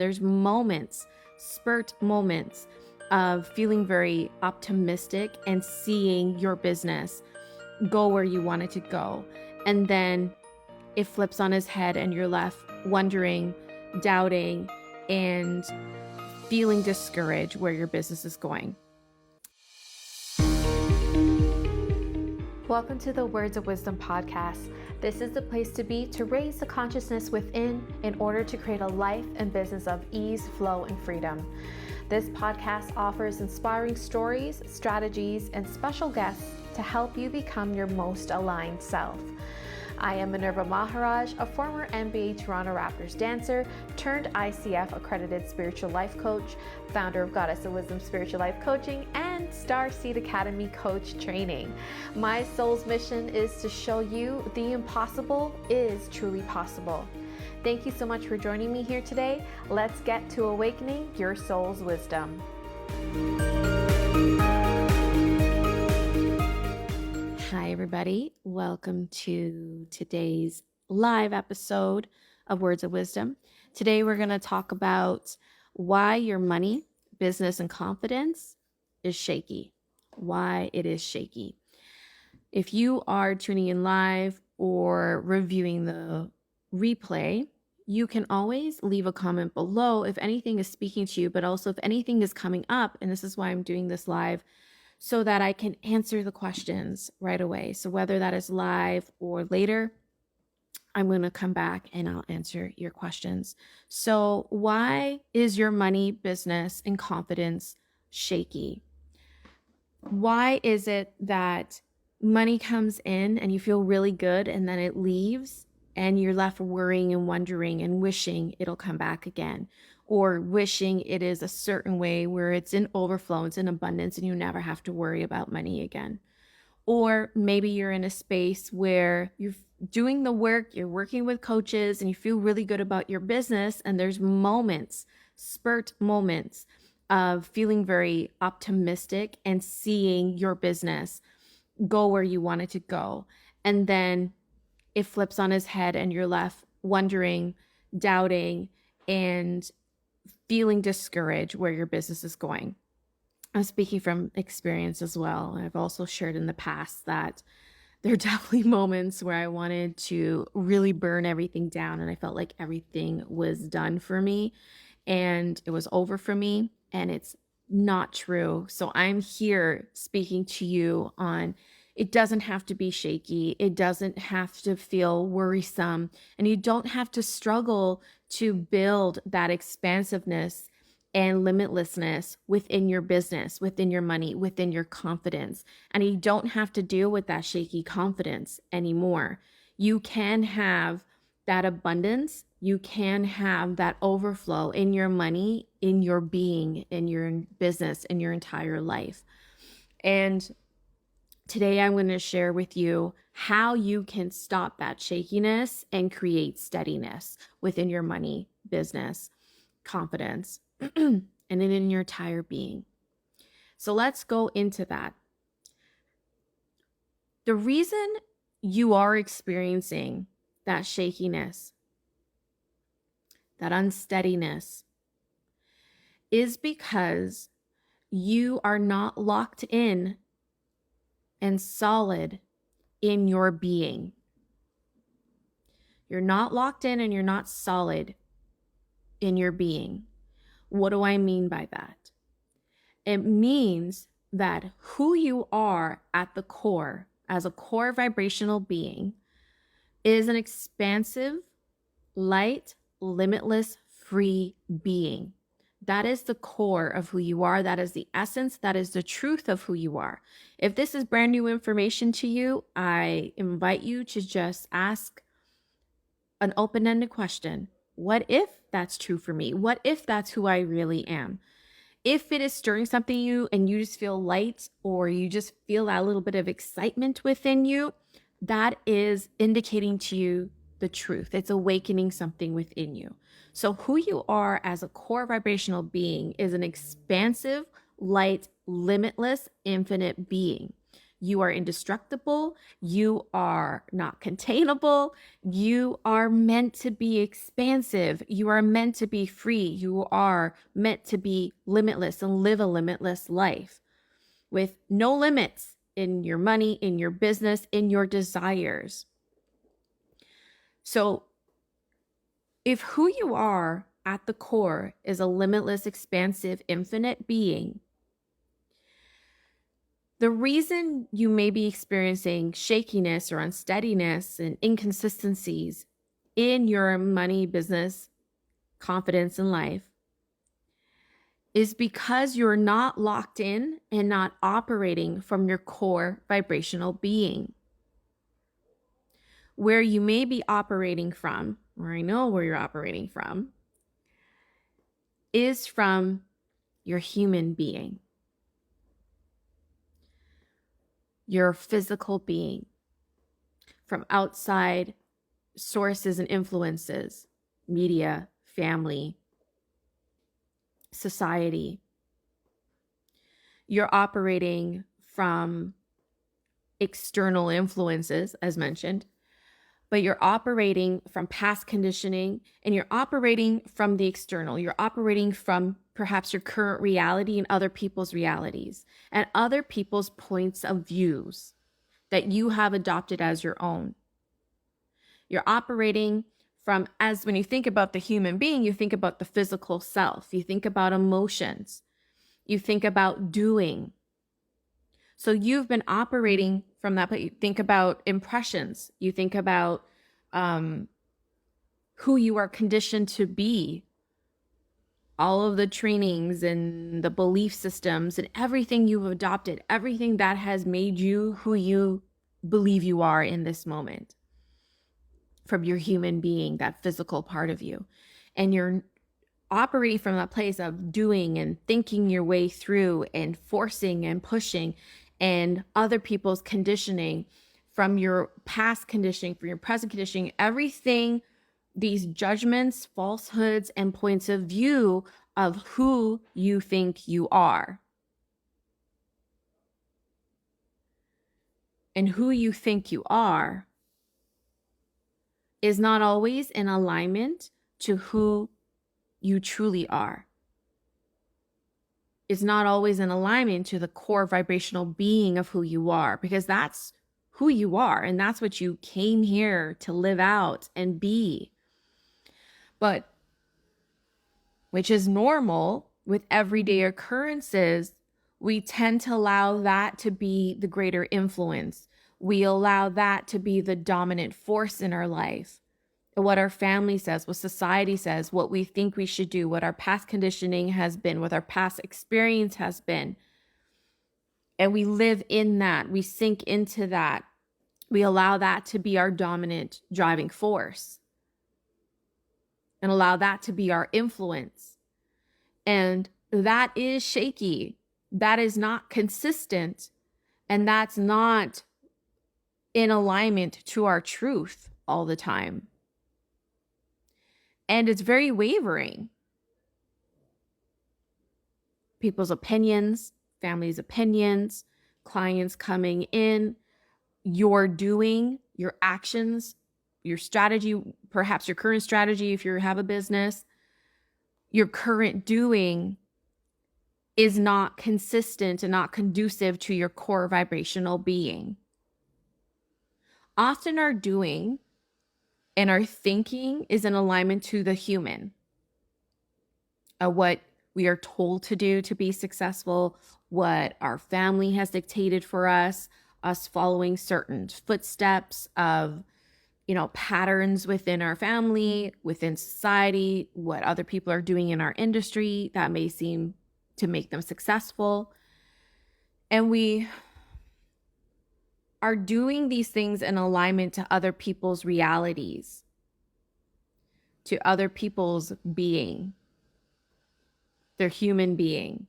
There's moments, spurt moments of feeling very optimistic and seeing your business go where you want it to go. And then it flips on its head and you're left wondering, doubting, and feeling discouraged where your business is going. Welcome to the Words of Wisdom podcast. This is the place to be to raise the consciousness within in order to create a life and business of ease, flow, and freedom. This podcast offers inspiring stories, strategies, and special guests to help you become your most aligned self. I am Minerva Maharaj, a former NBA Toronto Raptors dancer turned ICF accredited spiritual life coach, founder of Goddess of Wisdom Spiritual Life Coaching, and Star Seed Academy coach training. My soul's mission is to show you the impossible is truly possible. Thank you so much for joining me here today. Let's get to awakening your soul's wisdom. Hi, everybody. Welcome to today's live episode of Words of Wisdom. Today, we're going to talk about why your money, business, and confidence is shaky. Why it is shaky. If you are tuning in live or reviewing the replay, you can always leave a comment below if anything is speaking to you, but also if anything is coming up, and this is why I'm doing this live, so that I can answer the questions right away. So whether that is live or later, I'm going to come back and I'll answer your questions. So why is your money, business, and confidence shaky? Why is it that money comes in and you feel really good and then it leaves and you're left worrying and wondering and wishing it'll come back again? Or wishing it is a certain way where it's in overflow, it's in abundance, and you never have to worry about money again. Or maybe you're in a space where you're doing the work, you're working with coaches, and you feel really good about your business, and there's moments, spurt moments of feeling very optimistic and seeing your business go where you want it to go. And then it flips on its head and you're left wondering, doubting, and feeling discouraged where your business is going. I'm speaking from experience as well. I've also shared in the past that there are definitely moments where I wanted to really burn everything down and I felt like everything was done for me and it was over for me, and it's not true. So I'm here speaking to you on it doesn't have to be shaky. It doesn't have to feel worrisome, and you don't have to struggle to build that expansiveness and limitlessness within your business, within your money, within your confidence. And you don't have to deal with that shaky confidence anymore. You can have that abundance. You can have that overflow in your money, in your being, in your business, in your entire life. And today I'm going to share with you how you can stop that shakiness and create steadiness within your money, business, confidence, and in your entire being. So let's go into that. The reason you are experiencing that shakiness, that unsteadiness, is because you are not locked in and solid in your being. You're not locked in and you're not solid in your being. What do I mean by that? It means that who you are at the core, as a core vibrational being, is an expansive, light, limitless, free being. That is the core of who you are. That is the essence. That is the truth of who you are. If this is brand new information to you, I invite you to just ask an open-ended question. What if that's true for me? What if that's who I really am? If it is stirring something in you and you just feel light or you just feel that little bit of excitement within you, that is indicating to you the truth. It's awakening something within you. So who you are as a core vibrational being is an expansive, light, limitless, infinite being. You are indestructible. You are not containable. You are meant to be expansive. You are meant to be free. You are meant to be limitless and live a limitless life with no limits in your money, in your business, in your desires. So if who you are at the core is a limitless, expansive, infinite being, the reason you may be experiencing shakiness or unsteadiness and inconsistencies in your money, business, confidence, and life is because you're not locked in and not operating from your core vibrational being. Where you may be operating from, or I know where you're operating from, is from your human being, your physical being, from outside sources and influences, media, family, society. You're operating from external influences, as mentioned, but you're operating from past conditioning, and you're operating from the external. You're operating from perhaps your current reality and other people's realities and other people's points of views that you have adopted as your own. You're operating from, as when you think about the human being, you think about the physical self, you think about emotions, you think about doing. So you've been operating from that, but you think about impressions, you think about who you are conditioned to be, all of the trainings and the belief systems and everything you've adopted, everything that has made you who you believe you are in this moment from your human being, that physical part of you. And you're operating from that place of doing and thinking your way through and forcing and pushing and other people's conditioning, from your past conditioning, from your present conditioning, everything, these judgments, falsehoods, and points of view of who you think you are. And who you think you are is not always in alignment to who you truly are. It's not always in alignment to the core vibrational being of who you are, because that's who you are and that's what you came here to live out and be. But which is normal with everyday occurrences, we tend to allow that to be the greater influence. We allow that to be the dominant force in our life. What our family says, what society says, what we think we should do, what our past conditioning has been, what our past experience has been. And we live in that. We sink into that. We allow that to be our dominant driving force and allow that to be our influence. And that is shaky. That is not consistent. And that's not in alignment to our truth all the time. And it's very wavering. People's opinions, families' opinions, clients coming in, your doing, your actions, your strategy, perhaps your current strategy if you have a business, your current doing is not consistent and not conducive to your core vibrational being. Often our doing and our thinking is in alignment to the human, what we are told to do to be successful, what our family has dictated for us following certain footsteps of, patterns within our family, within society, what other people are doing in our industry that may seem to make them successful. And we are doing these things in alignment to other people's realities, to other people's being, their human being.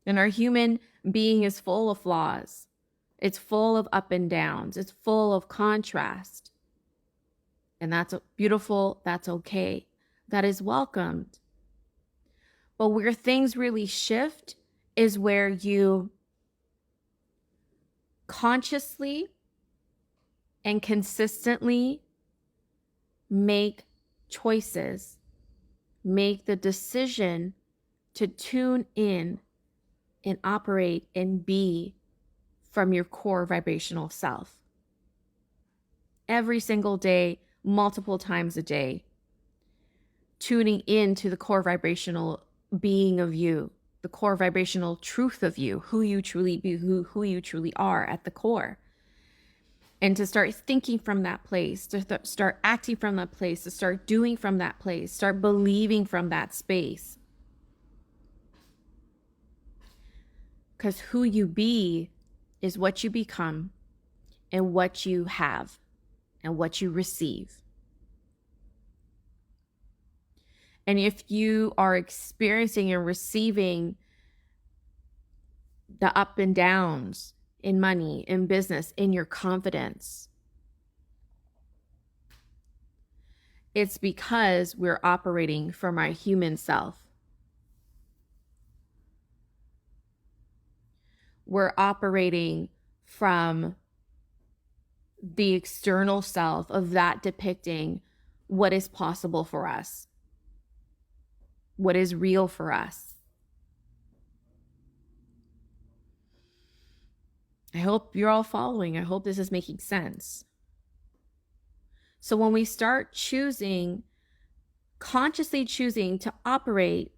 And our human being is full of flaws. It's full of up and downs. It's full of contrast. And that's beautiful. That's okay. That is welcomed. But where things really shift is where you consciously and consistently make choices, make the decision to tune in and operate and be from your core vibrational self. Every single day, multiple times a day, tuning into the core vibrational being of you, the core vibrational truth of you, who you truly be, who you truly are at the core. And to start thinking from that place, to start acting from that place, to start doing from that place, start believing from that space. Because who you be is what you become and what you have and what you receive. And if you are experiencing and receiving the up and downs in money, in business, in your confidence, it's because we're operating from our human self. We're operating from the external self of that depicting what is possible for us, what is real for us. I hope you're all following. I hope this is making sense. So when we start consciously choosing to operate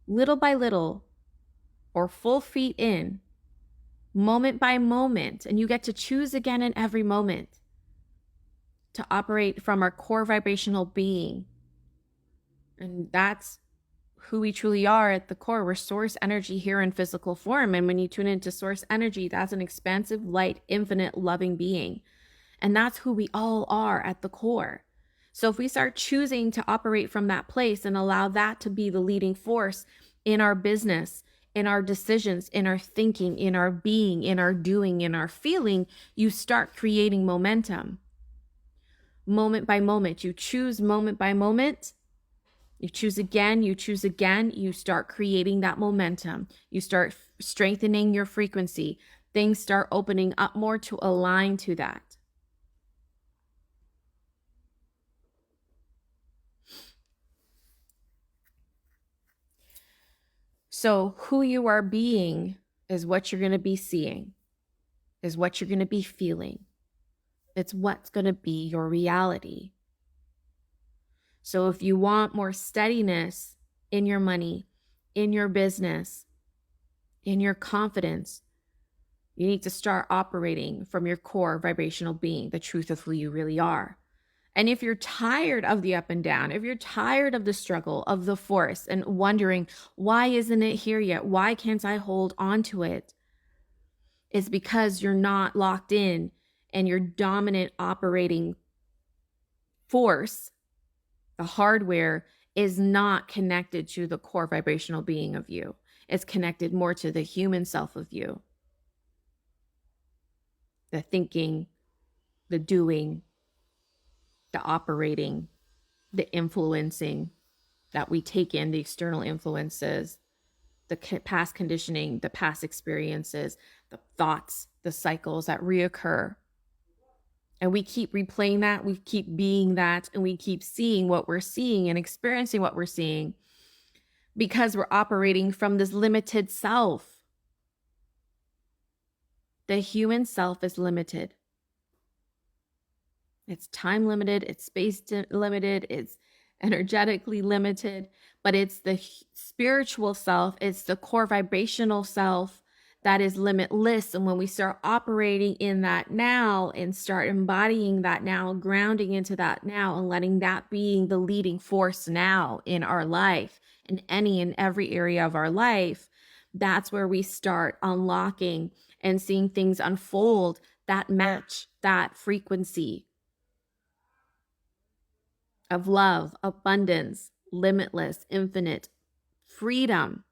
little by little or full feet in, moment by moment, and you get to choose again in every moment to operate from our core vibrational being. And that's who we truly are at the core. We're source energy here in physical form. And when you tune into source energy, that's an expansive, light, infinite, loving being. And that's who we all are at the core. So if we start choosing to operate from that place and allow that to be the leading force in our business, in our decisions, in our thinking, in our being, in our doing, in our feeling, you start creating momentum. Moment by moment, you choose moment by moment. You choose again, you start creating that momentum. You start strengthening your frequency. Things start opening up more to align to that. So who you are being is what you're going to be seeing, is what you're going to be feeling. It's what's going to be your reality. So if you want more steadiness in your money, in your business, in your confidence, you need to start operating from your core vibrational being, the truth of who you really are. And if you're tired of the up and down, if you're tired of the struggle, of the force, and wondering, why isn't it here yet? Why can't I hold on to it? It's because you're not locked in and your dominant operating force, the hardware, is not connected to the core vibrational being of you. It's connected more to the human self of you. The thinking, the doing, the operating, the influencing that we take in, the external influences, the past conditioning, the past experiences, the thoughts, the cycles that reoccur. And we keep replaying that, we keep being that, and we keep seeing what we're seeing and experiencing what we're seeing because we're operating from this limited self. The human self is limited. It's time limited, it's space limited, it's energetically limited, but it's the spiritual self, it's the core vibrational self that is limitless. And when we start operating in that now and start embodying that now, grounding into that now, and letting that being the leading force now in our life, in any and every area of our life, that's where we start unlocking and seeing things unfold that match that frequency of love, abundance, limitless, infinite freedom.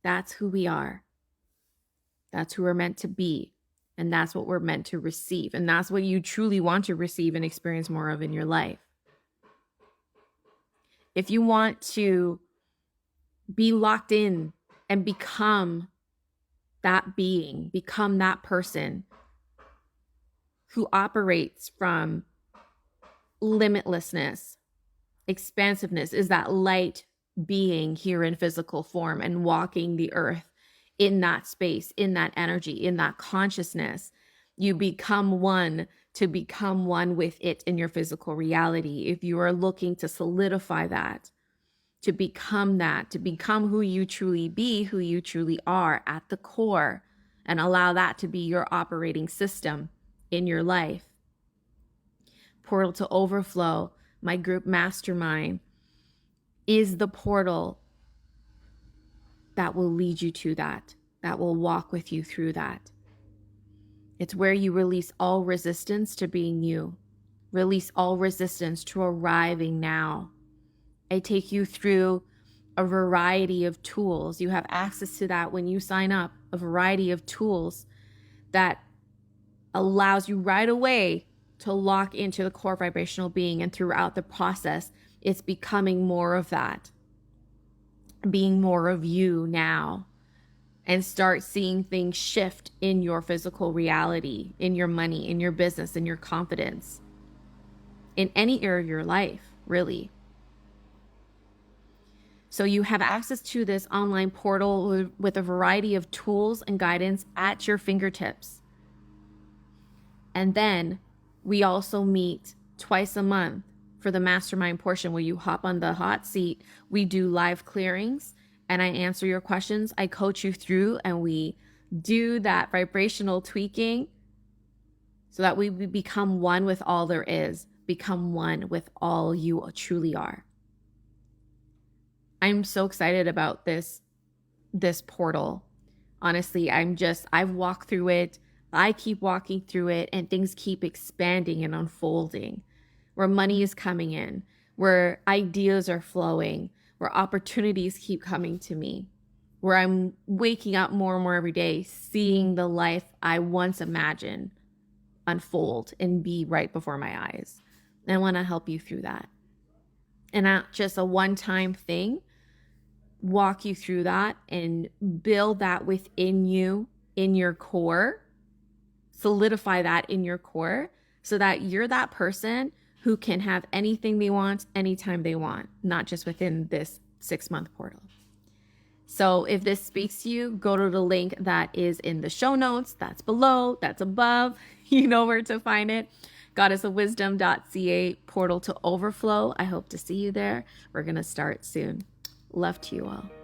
That's who we are. That's who we're meant to be. And that's what we're meant to receive. And that's what you truly want to receive and experience more of in your life. If you want to be locked in and become that being, become that person who operates from limitlessness, expansiveness, is that light being here in physical form and walking the earth in that space, in that energy, in that consciousness. You become one to become one with it in your physical reality. If you are looking to solidify that, to become who you truly be, who you truly are at the core, and allow that to be your operating system in your life. Portal to Overflow, my group mastermind, is the portal that will lead you to that will walk with you through that. It's where you release all resistance to being you, release all resistance to arriving now. I take you through a variety of tools. You have access to that when you sign up, a variety of tools that allows you right away to lock into the core vibrational being. And throughout the process, it's becoming more of that, being more of you now, and start seeing things shift in your physical reality, in your money, in your business, in your confidence, in any area of your life, really. So you have access to this online portal with a variety of tools and guidance at your fingertips. And then we also meet twice a month for the mastermind portion where you hop on the hot seat. We do live clearings and I answer your questions. I coach you through and we do that vibrational tweaking so that we become one with all there is, become one with all you truly are. I'm so excited about this portal. Honestly, I've walked through it. I keep walking through it and things keep expanding and unfolding, where money is coming in, where ideas are flowing, where opportunities keep coming to me, where I'm waking up more and more every day, seeing the life I once imagined unfold and be right before my eyes. And I want to help you through that. And not just a one-time thing, walk you through that and build that within you, in your core, solidify that in your core so that you're that person who can have anything they want, anytime they want, not just within this 6-month portal. So if this speaks to you, go to the link that is in the show notes. That's below, that's above. You know where to find it. goddessofwisdom.ca portal to overflow. I hope to see you there. We're going to start soon. Love to you all.